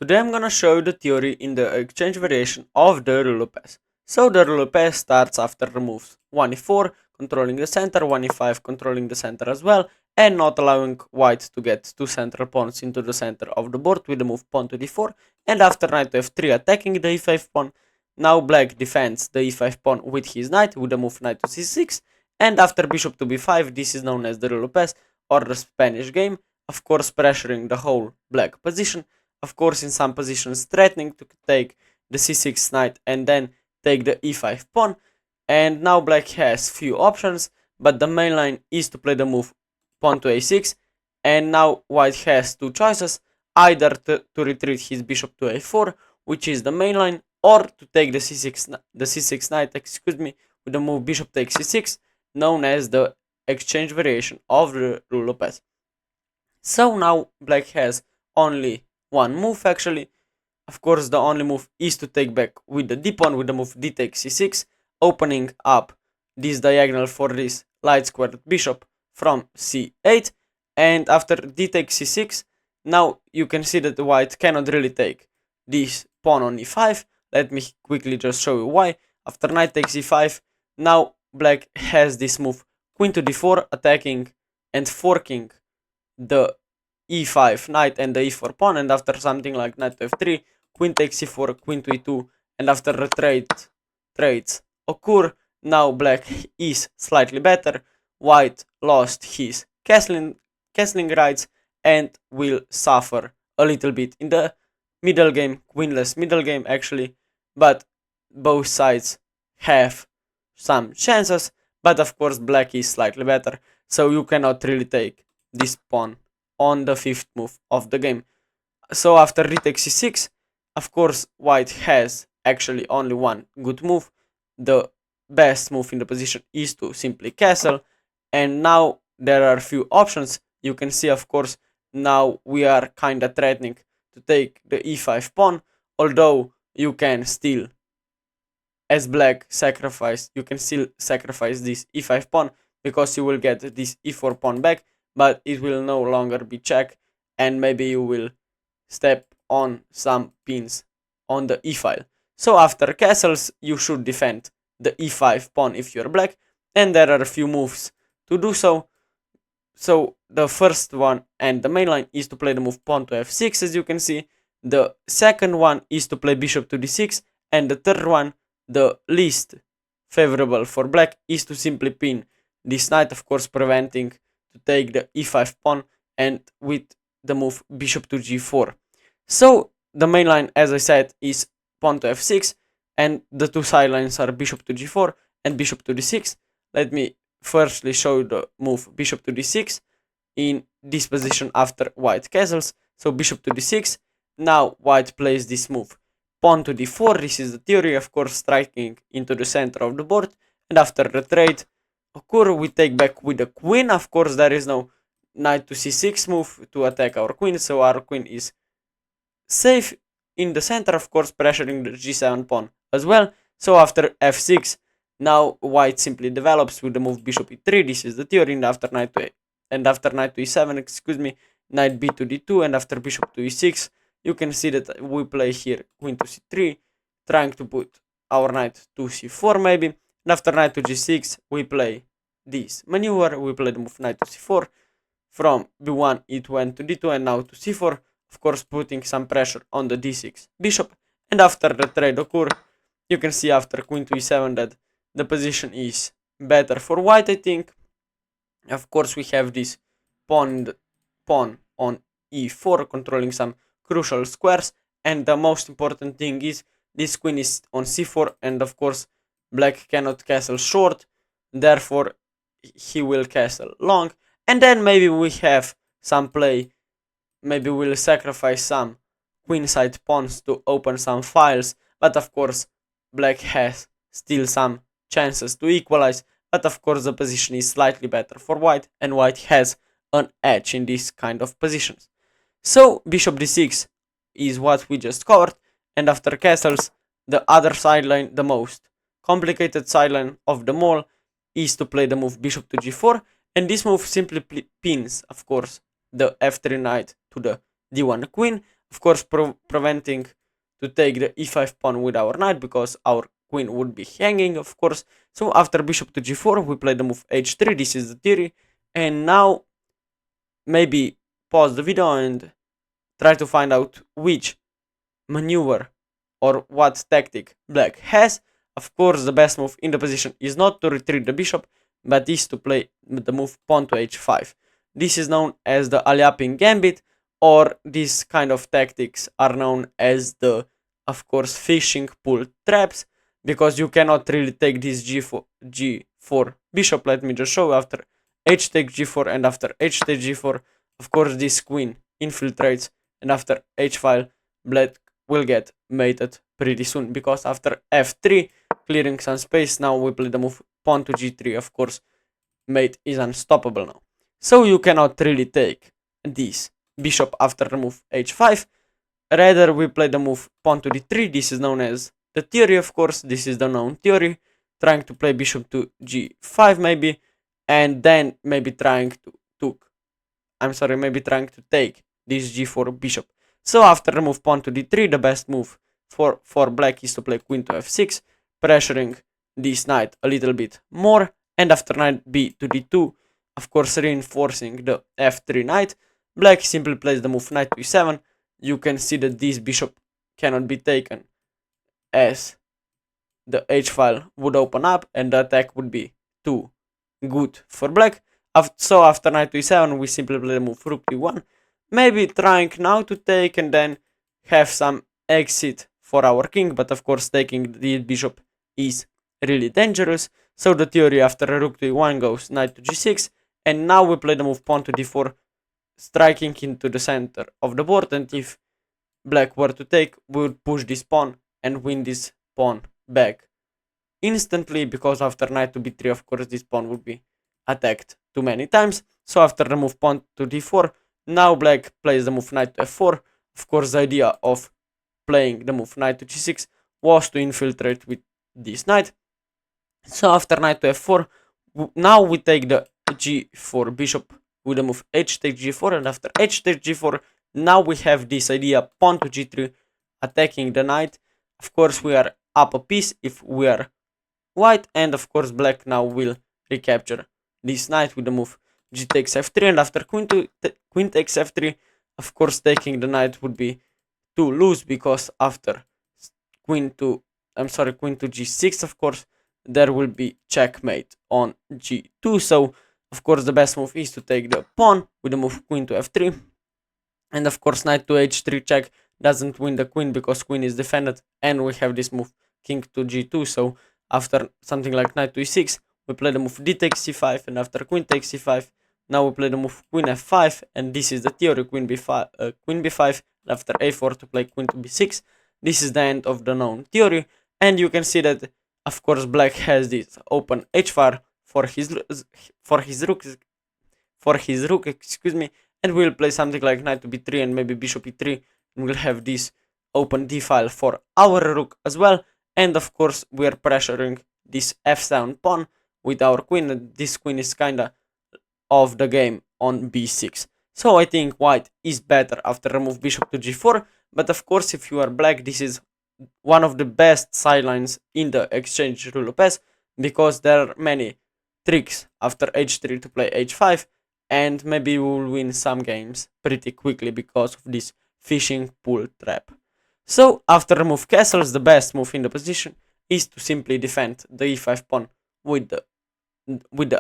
Today I'm gonna show you the theory in the exchange variation of the Ruy Lopez. So the Ruy Lopez starts after the moves 1e4, controlling the center, 1e5, controlling the center as well, and not allowing white to get two central pawns into the center of the board with the move pawn to d4, and after knight to f3 attacking the e5 pawn. Now black defends the e5 pawn with his knight with the move knight to c6, and after bishop to b5, this is known as the Ruy Lopez or the Spanish game, of course pressuring the whole black position. Of course, in some positions threatening to take the c6 knight and then take the e5 pawn. And now black has few options, but the main line is to play the move pawn to a6. And now white has two choices, either to retreat his bishop to a4, which is the main line, or to take the c6 knight, with the move bishop takes c6, known as the exchange variation of the Ruy Lopez. So now black has only one move actually. Of course, the only move is to take back with the d pawn with the move d takes c6, opening up this diagonal for this light squared bishop from c8. And after d takes c6, now you can see that the white cannot really take this pawn on e5. Let me quickly just show you why. After knight takes e5, now black has this move queen to d4, attacking and forking the e5 knight and the e4 pawn, and after something like knight to f3, queen takes e4, queen to e2, and after the trades occur, now black is slightly better, white lost his castling rights and will suffer a little bit in the middle game, queenless middle game actually, but both sides have some chances, but of course black is slightly better, so you cannot really take this pawn on the fifth move of the game. So after d takes c6, of course white has actually only one good move. The best move in the position is to simply castle, and now there are a few options. You can see, of course, now we are kinda threatening to take the e5 pawn, although you can still, as black sacrifice, you can still sacrifice this e5 pawn because you will get this e4 pawn back, but it will no longer be check, and maybe you will step on some pins on the e-file. So after castles, you should defend the e5 pawn if you're black, and there are a few moves to do so. So the first one and the main line is to play the move pawn to f6, as you can see. The second one is to play bishop to d6, and the third one, the least favorable for black, is to simply pin this knight, of course preventing to take the e5 pawn, and with the move bishop to g4. So the main line, as I said, is pawn to f6, and the two sidelines are bishop to g4 and bishop to d6. Let me firstly show you the move bishop to d6 in this position after white castles. So bishop to d6, now white plays this move pawn to d4. This is the theory, of course, striking into the center of the board, and after the trade occur, we take back with the queen. Of course, there is no knight to c6 move to attack our queen, so our queen is safe in the center, of course pressuring the g7 pawn as well. So after f6, now white simply develops with the move bishop e3. This is the theory, and after knight to e7, knight b to d2, and after bishop to e6, you can see that we play here queen to c3, trying to put our knight to c4 maybe, and after knight to g6, we play this maneuver. We play the move knight to c4, from b1 it went to d2 and now to c4, of course putting some pressure on the d6 bishop, and after the trade occur, you can see after queen to e7 that the position is better for white, I think. Of course we have this pawn on e4 controlling some crucial squares, and the most important thing is this queen is on c4, and of course black cannot castle short, therefore he will castle long, and then maybe we have some play. Maybe we'll sacrifice some queenside pawns to open some files, but of course black has still some chances to equalize, but of course the position is slightly better for white, and white has an edge in this kind of positions. So bishop d6 is what we just covered, and after castles, the other sideline, the most complicated sideline of them all, is to play the move bishop to g4, and this move simply pins, of course, the f3 knight to the d1 queen. of course preventing to take the e5 pawn with our knight, because our queen would be hanging, of course. So after bishop to g4, we play the move h3. This is the theory. And now maybe pause the video and try to find out which maneuver or what tactic black has. Of course, the best move in the position is not to retreat the bishop, but is to play the move pawn to h5. This is known as the Alyapin gambit, or these kind of tactics are known as the, of course, fishing pull traps, because you cannot really take this g4 bishop. Let me just show. After h takes g4 and after h takes g4, of course this queen infiltrates, and after h5 black will get mated pretty soon, because after f3 clearing some space, now we play the move pawn to g3. Of course, mate is unstoppable now, so you cannot really take this bishop after the move h5. Rather, we play the move pawn to d3. This is known as the theory, of course. This is the known theory, trying to play bishop to g5 maybe, and then maybe trying to take this g4 bishop. So after the move pawn to d3, the best move for black is to play queen to f6, pressuring this knight a little bit more, and after knight b to d2, of course reinforcing the f3 knight, black simply plays the move knight to e7. You can see that this bishop cannot be taken, as the h file would open up and the attack would be too good for black. So after knight to e7, we simply play the move rook to e1, maybe trying now to take and then have some exit for our king, but of course taking the bishop is really dangerous. So the theory after rook to e1 goes knight to g6, and now we play the move pawn to d4, striking into the center of the board, and if black were to take, we would push this pawn and win this pawn back instantly, because after knight to b3, of course, this pawn would be attacked too many times. So after the move pawn to d4, now black plays the move knight to f4. Of course, the idea of playing the move knight to g6 was to infiltrate with this knight. So after knight to f4, now we take the g4 bishop with the move h takes g4, and after h takes g4, now we have this idea pawn to g3 attacking the knight. Of course, we are up a piece if we are white, and of course black now will recapture this knight with the move g takes f3, and after queen takes f3, of course taking the knight would be too loose, because after queen to g6, of course there will be checkmate on g2. So of course the best move is to take the pawn with the move queen to f3, and of course knight to h3 check doesn't win the queen, because queen is defended, and we have this move king to g2. So after something like knight to e6, we play the move d takes c5, and after queen takes c5, now we play the move queen f5, and this is the theory, queen b5, and after a4 to play queen to b6. This is the end of the known theory, and you can see that of course black has this open h-file for his rook, excuse me, and we'll play something like knight to b3 and maybe bishop e3, and we'll have this open d-file for our rook as well. And of course we are pressuring this f7 pawn with our queen, and this queen is kinda of the game on b6. So I think white is better after remove bishop to g4, but of course if you are black, this is one of the best sidelines in the exchange Ruy Lopez, because there are many tricks after h3 to play h5, and maybe we will win some games pretty quickly because of this fishing pull trap. So after remove castles, the best move in the position is to simply defend the e5 pawn with the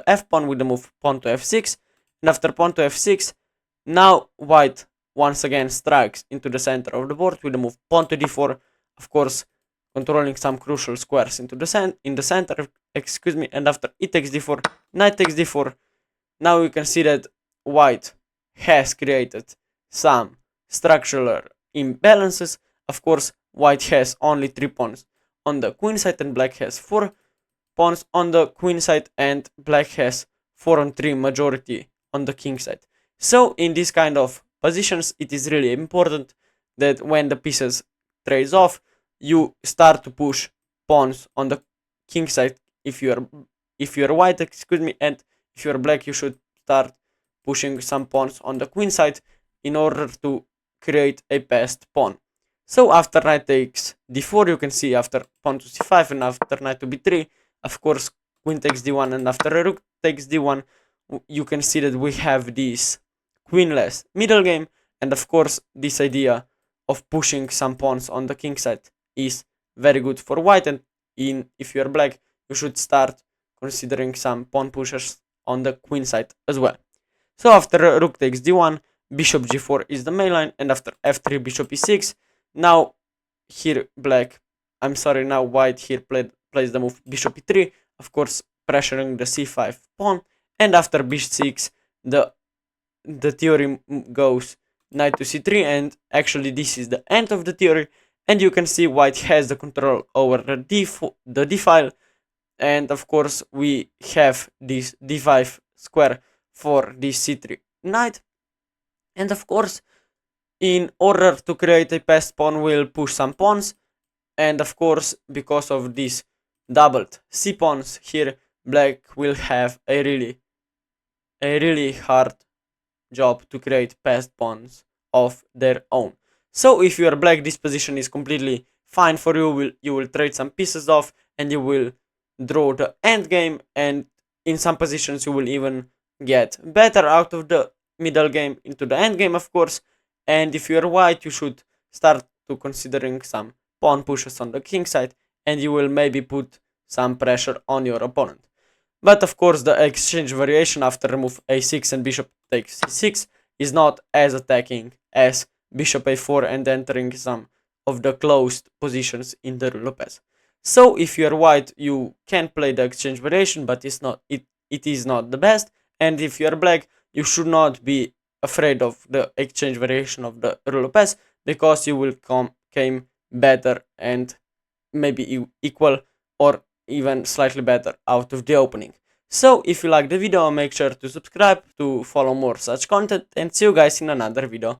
f pawn with the move pawn to f6, and after pawn to f6, now white once again strikes into the center of the board with the move pawn to d4, of course controlling some crucial squares into the center, excuse me, and after e takes d4, knight takes d4. Now you can see that white has created some structural imbalances. Of course, white has only 3 pawns on the queen side, and black has 4 pawns on the queen side, and black has 4 on 3 majority on the king side. So in this kind of positions, it is really important that when the pieces trades off, you start to push pawns on the king side if you are white, excuse me, and if you are black, you should start pushing some pawns on the queen side in order to create a passed pawn. So after knight takes d4, you can see after pawn to c5 and after knight to b3, of course queen takes d1, and after rook takes d1, you can see that we have this queenless middle game, and of course this idea of pushing some pawns on the king side is very good for white, and if you are black, you should start considering some pawn pushers on the queen side as well. So after rook takes d1, bishop g4 is the main line, and after f3, bishop e6. Now here now white here plays the move bishop e3, of course pressuring the c5 pawn, and after b6 the theory goes knight to c3, and actually this is the end of the theory, and you can see white has the control over the d file, and of course we have this d5 square for this c3 knight, and of course in order to create a passed pawn we'll push some pawns, and of course because of these doubled c pawns here, black will have a really hard job to create passed pawns of their own. So if you are black, this position is completely fine for you. You will trade some pieces off and you will draw the endgame, and in some positions you will even get better out of the middle game into the endgame, of course. And if you are white, you should start to considering some pawn pushes on the king side, and you will maybe put some pressure on your opponent. But of course the exchange variation after remove a6 and bishop takes c6 is not as attacking as bishop a4 and entering some of the closed positions in the Ruy Lopez. So if you are white, you can play the exchange variation, but it is not the best. And if you are black, you should not be afraid of the exchange variation of the Ruy Lopez, because you will came better and maybe equal or even slightly better out of the opening. So if you like the video, make sure to subscribe to follow more such content, and see you guys in another video.